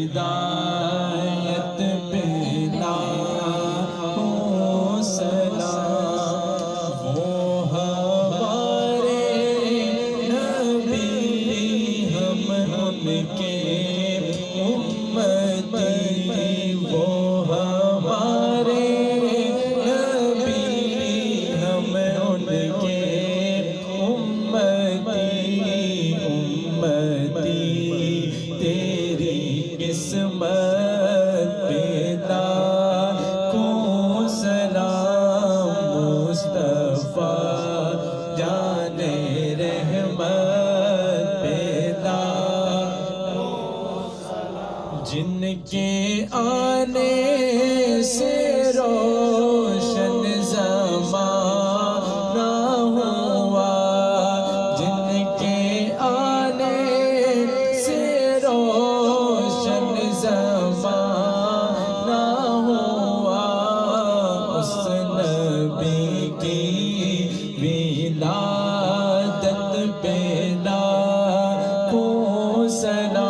ہدایت پہ لاکھوں سلام، وہ ہمارے نبی، ہم ان کے امتی، وہ ہمارے نبی، ہم ان کے امتی، امتی تیری قسمت پہ لاکھوں سلام، مصطفیٰ جان رحمت پہ لاکھوں سلام، جن کے آنے سے روشن زمانہ ہوا، جن کے آنے سے روشن زمانہ ہوا، اس نبی کی ولادت پہ لاکھوں سلام،